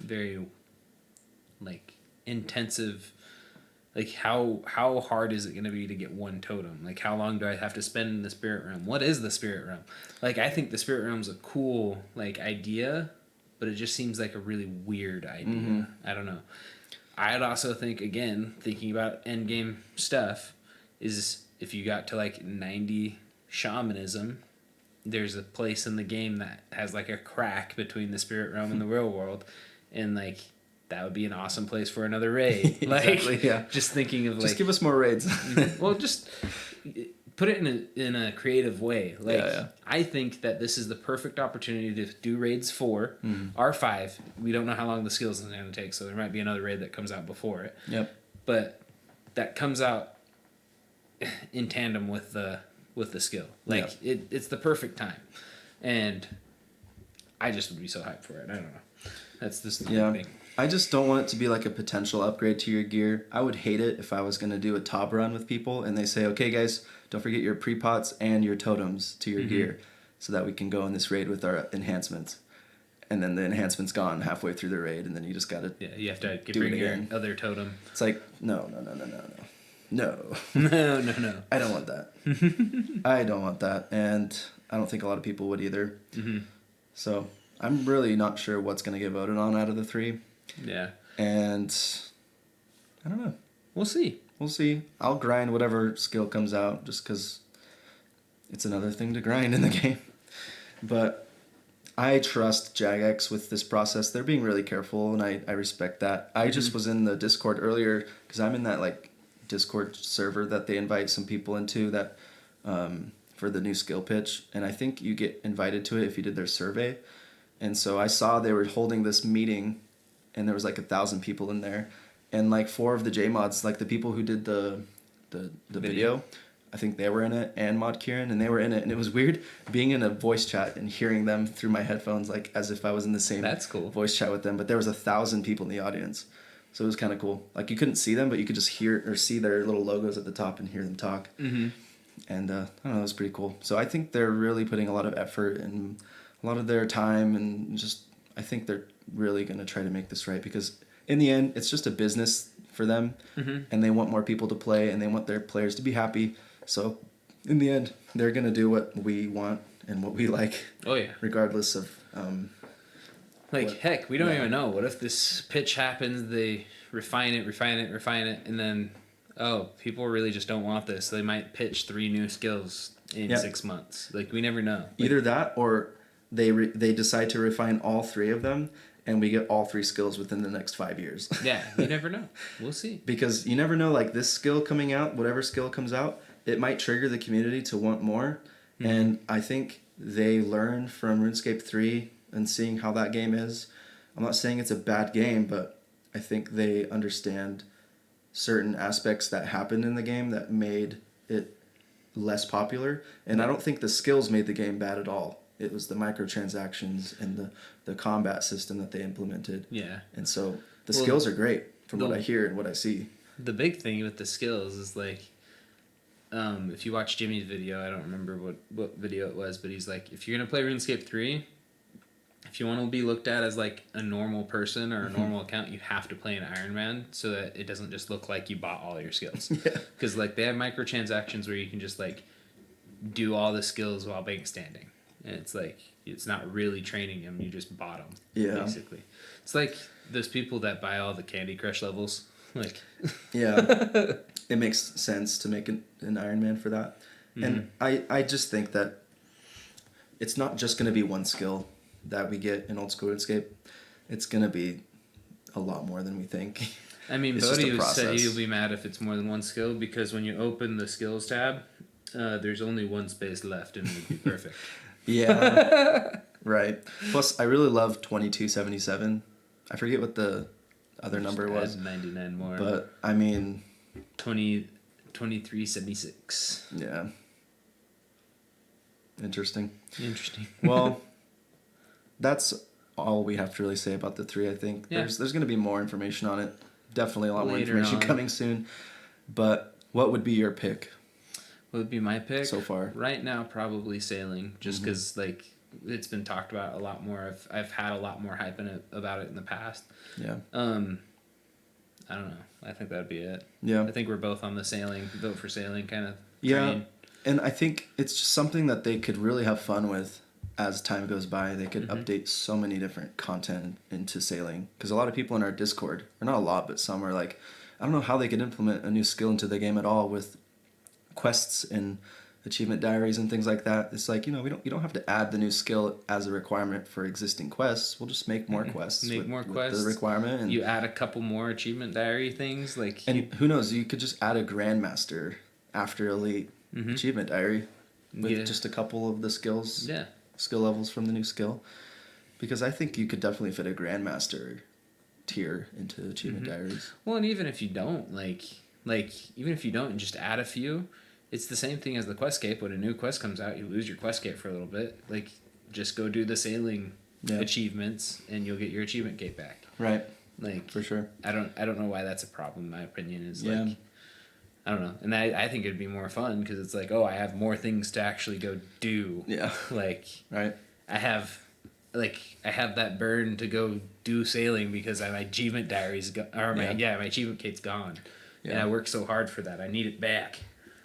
very, like, intensive. Like, how hard is it going to be to get one totem? Like, how long do I have to spend in the spirit realm? What is the spirit realm? Like, I think the spirit realm's a cool, like, idea, but it just seems like a really weird idea. Mm-hmm. I don't know. I'd also think, again, thinking about endgame stuff, is if you got to, like, 90 shamanism, there's a place in the game that has, like, a crack between the spirit realm and the real world, and, like, that would be an awesome place for another raid. Exactly, like, yeah. Just thinking of, like... Just give us more raids. Well, just put it in a creative way. Like, yeah. I think that this is the perfect opportunity to do raids 4, R5. We don't know how long the skills is going to take, so there might be another raid that comes out before it. Yep. But that comes out in tandem with the skill. Like, it's the perfect time. And I just would be so hyped for it. I don't know. That's just the thing. I just don't want it to be like a potential upgrade to your gear. I would hate it if I was going to do a top run with people and they say, okay, guys, don't forget your pre-pots and your totems to your gear so that we can go in this raid with our enhancements. And then the enhancement's gone halfway through the raid, and then you just got to you have to bring your other totem. It's like, no. No. I don't want that. I don't want that. And I don't think a lot of people would either. Mm-hmm. So I'm really not sure what's going to get voted on out of the 3. Yeah. And I don't know. We'll see. I'll grind whatever skill comes out just because it's another thing to grind in the game. But I trust Jagex with this process. They're being really careful, and I respect that. I just was in the Discord earlier because I'm in that like Discord server that they invite some people into that for the new skill pitch. And I think you get invited to it if you did their survey. And so I saw they were holding this meeting, and there was like 1,000 people in there, and like 4 of the JMods, like the people who did the video, I think they were in it, and Mod Kieran, and they were in it, and it was weird being in a voice chat and hearing them through my headphones, like as if I was in the same voice chat with them. But there was 1,000 people in the audience, so it was kind of cool. Like you couldn't see them, but you could just hear or see their little logos at the top and hear them talk. Mm-hmm. And I don't know, it was pretty cool. So I think they're really putting a lot of effort and a lot of their time, and just I think they're really going to try to make this right, because in the end it's just a business for them, and they want more people to play, and they want their players to be happy. So in the end they're going to do what we want and what we like, regardless of heck, we don't even know. What if this pitch happens, they refine it, and then people really just don't want this, so they might pitch 3 new skills in 6 months. Like, we never know. Either that, or they decide to refine all 3 of them, and we get all 3 skills within the next 5 years. Yeah, you never know. We'll see. Because you never know, like this skill coming out, whatever skill comes out, it might trigger the community to want more. Mm-hmm. And I think they learn from RuneScape 3 and seeing how that game is. I'm not saying it's a bad game, but I think they understand certain aspects that happened in the game that made it less popular. And I don't think the skills made the game bad at all. It was the microtransactions and the combat system that they implemented. Yeah. And so the skills are great from what I hear and what I see. The big thing with the skills is like, if you watch Jimmy's video, I don't remember what video it was, but he's like, if you're going to play RuneScape 3, if you want to be looked at as like a normal person or a normal account, you have to play an Iron Man so that it doesn't just look like you bought all your skills. Yeah. Because like they have microtransactions where you can just like do all the skills while being standing. And it's like, it's not really training him. You just bought him. Yeah. Basically, it's like those people that buy all the Candy Crush levels. Like, yeah, it makes sense to make an Iron Man for that. And I just think that it's not just going to be one skill that we get in Old School RuneScape. It's going to be a lot more than we think. I mean, It's just a Bodhi said process. he'll be mad if it's more than one skill, because when you open the skills tab, there's only one space left and it would be perfect. Yeah, right. Plus, I really love 2277. I forget what the other number was. 99 more. But, I mean... 2376. Yeah. Interesting. Well, that's all we have to really say about the 3, I think. Yeah. There's going to be more information on it. Definitely a lot more Later information on. coming soon. But what would be your pick what would be my pick? so far? Right now, probably sailing, just because, like, it's been talked about a lot more. I've had a lot more hype about it in the past. Yeah. I don't know. I think that'd be it. Yeah. I think we're both on the vote for sailing kind of Yeah. train. And I think it's just something that they could really have fun with as time goes by. They could update so many different content into sailing. Because a lot of people in our Discord, or not a lot, but some are like, I don't know how they could implement a new skill into the game at all with quests and achievement diaries and things like that. It's like, you don't have to add the new skill as a requirement for existing quests. We'll just make more quests. Make more quests. With the requirement. And you add a couple more achievement diary things. And who knows, you could just add a Grandmaster after Elite achievement diary with just a couple of the skills. Yeah. Skill levels from the new skill. Because I think you could definitely fit a Grandmaster tier into achievement diaries. Well, and even if you don't, even if you don't and just add a few, it's the same thing as the Questscape. When a new quest comes out, you lose your Questscape for a little bit. Like, just go do the sailing achievements and you'll get your achievement gate back. Right. Like, for sure. I don't know why that's a problem. My opinion is like, I don't know. And I think it'd be more fun because it's like, oh, I have more things to actually go do. Yeah. Like, right. I have that burn to go do sailing because my achievement diary's my achievement gate's gone. Yeah. And I worked so hard for that. I need it back.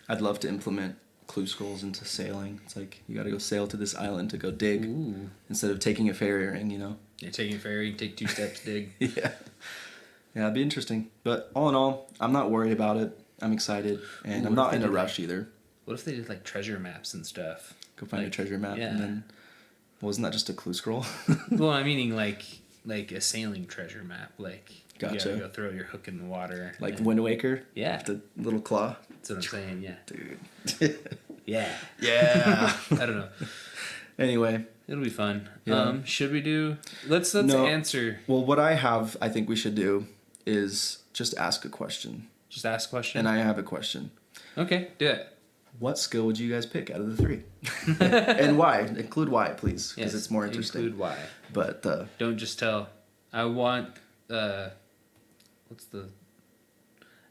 I'd love to implement clue scrolls into sailing. It's like, you got to go sail to this island to go dig. Ooh. Instead of taking a ferry ring, You're taking a ferry, take 2 steps, dig. Yeah. Yeah, it'd be interesting. But all in all, I'm not worried about it. I'm excited. And I'm not in a rush either. What if they did, like, treasure maps and stuff? Go find a treasure map yeah. and then... Wasn't that just a clue scroll? Well, I'm meaning like a sailing treasure map. Like, gotcha. You gotta go throw your hook in the water. Like Wind Waker? Yeah. The little claw? That's what I'm saying, yeah. Dude. Yeah. Yeah. I don't know. Anyway. It'll be fun. Yeah. Should we do... Let's answer... Well, what I think we should do is just ask a question. Just ask a question? And I have a question. Okay, do it. What skill would you guys pick out of the 3? And why? Include why, please, because it's more interesting. Include why. But don't just tell. I want what's the?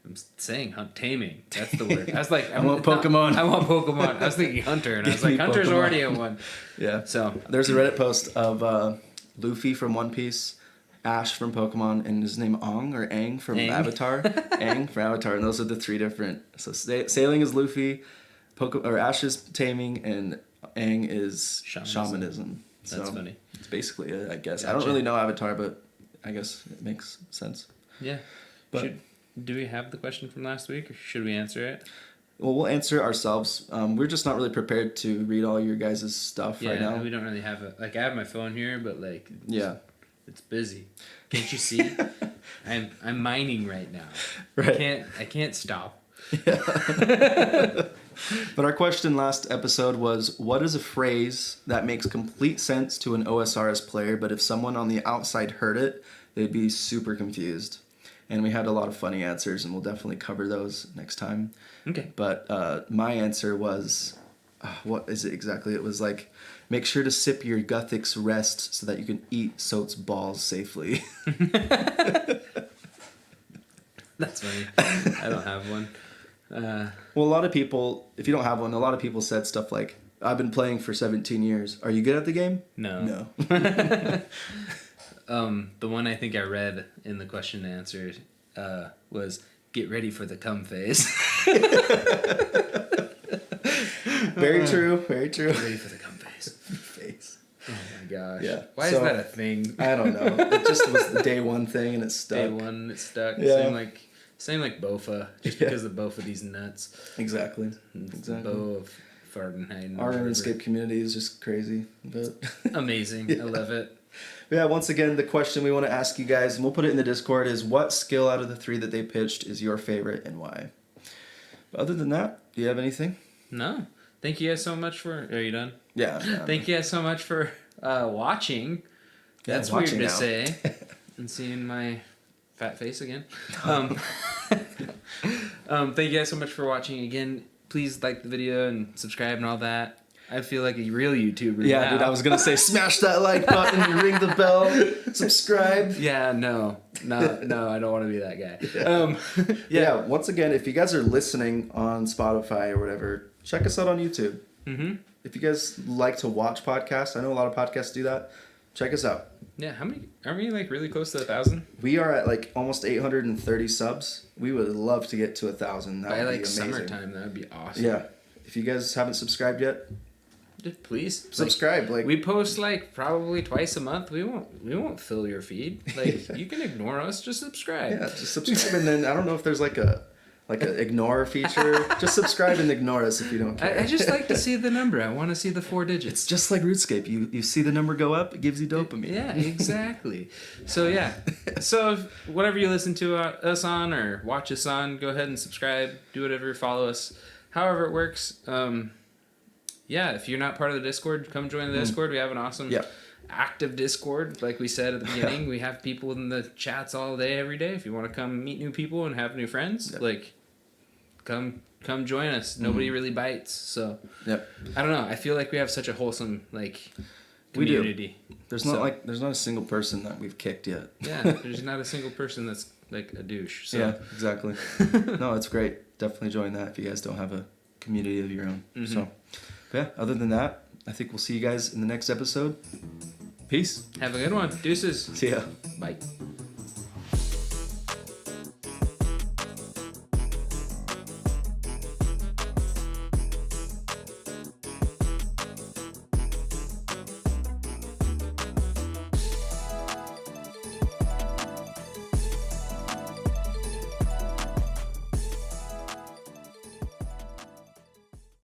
I'm saying taming. That's the word. I was like, I want Pokemon. I want Pokemon. I was thinking Hunter, and I was like, Hunter's Pokemon. already at 1. Yeah. So there's a Reddit post of Luffy from One Piece, Ash from Pokemon, and his name Ong or Aang from Avatar. Aang from Avatar, and those are the 3 different. So sailing is Luffy. Ash is taming, and Aang is shamanism. That's funny. It's basically it, I guess. Gotcha. I don't really know Avatar, but I guess it makes sense. Yeah. But do we have the question from last week, or should we answer it? Well, we'll answer ourselves. We're just not really prepared to read all your guys' stuff right now. Yeah, we don't really have it. Like, I have my phone here, but like, it's busy. Can't you see? I'm mining right now. Right. I can't stop. Yeah. But our question last episode was, what is a phrase that makes complete sense to an OSRS player, but if someone on the outside heard it, they'd be super confused? And we had a lot of funny answers, and we'll definitely cover those next time. Okay. But my answer was, what is it exactly? It was like, make sure to sip your Guthix rest so that you can eat Soat's balls safely. That's funny. I don't have one. Well, a lot of people, if you don't have one, a lot of people said stuff like, I've been playing for 17 years. Are you good at the game? No. The one I think I read in the question and answer was, get ready for the cum phase. Very true, very true. Get ready for the cum phase. Face. Oh, gosh. Yeah. Why is that a thing? I don't know. It just was the day one thing and it stuck. Day one, it stuck. Yeah. Same like Bofa, just because of both of these nuts. Exactly. Bo of Fahrenheit. Our RuneScape community is just crazy. But amazing. I love it. Yeah, once again, the question we want to ask you guys, and we'll put it in the Discord, is what skill out of the 3 that they pitched is your favorite and why? But other than that, do you have anything? No. Thank you guys so much for... Are you done? Yeah. Thank you guys so much for watching. That's weird to say. And seeing my fat face again. Thank you guys so much for watching again. Please like the video and subscribe and all that. I feel like a real YouTuber Yeah, now. dude, I was going to say smash that like button, ring the bell, subscribe. Yeah, no, I don't want to be that guy. Yeah, once again, if you guys are listening on Spotify or whatever, check us out on YouTube. Mm-hmm. If you guys like to watch podcasts, I know a lot of podcasts do that, check us out. Yeah, how many? Are we like really close to 1,000? We are at like almost 830 subs. We would love to get to 1,000. That By would like be amazing. summertime, that would be awesome. Yeah. If you guys haven't subscribed yet, please subscribe. Like we post like probably twice a month. We won't fill your feed. Like you can ignore us, just subscribe. Yeah, just subscribe, and then I don't know if there's like a ignore feature. Just subscribe and ignore us if you don't care. I just like to see the number. I want to see the 4 digits. It's just like RuneScape. You see the number go up, it gives you dopamine. Yeah, exactly. So yeah, so whatever you listen to us on or watch us on, go ahead and subscribe. Do whatever, follow us, however it works. Yeah, if you're not part of the Discord, come join the Discord. We have an awesome active Discord. Like we said at the beginning, we have people in the chats all day, every day. If you want to come meet new people and have new friends, like come join us. Nobody really bites. So I don't know. I feel like we have such a wholesome community. We do. There's not a single person that we've kicked yet. Yeah, there's not a single person that's like a douche. So. Yeah, exactly. No, it's great. Definitely join that if you guys don't have a community of your own. Mm-hmm. So. Yeah, other than that, I think we'll see you guys in the next episode. Peace. Have a good one. Deuces. See ya. Bye.